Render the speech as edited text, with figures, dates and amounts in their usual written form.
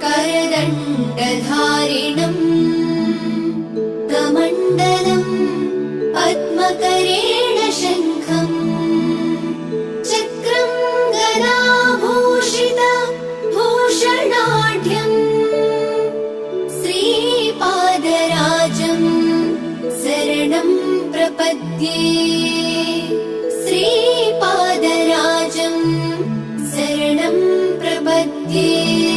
करदण्डधारिणम् कमण्डलम् पद्मकरेण शङ्खम् चक्रम् गदाभूषित भूषणाढ्यम् श्रीपादराजम् शरणम् प्रपद्ये श्रीपादराजम् शरणम् प्रपद्ये।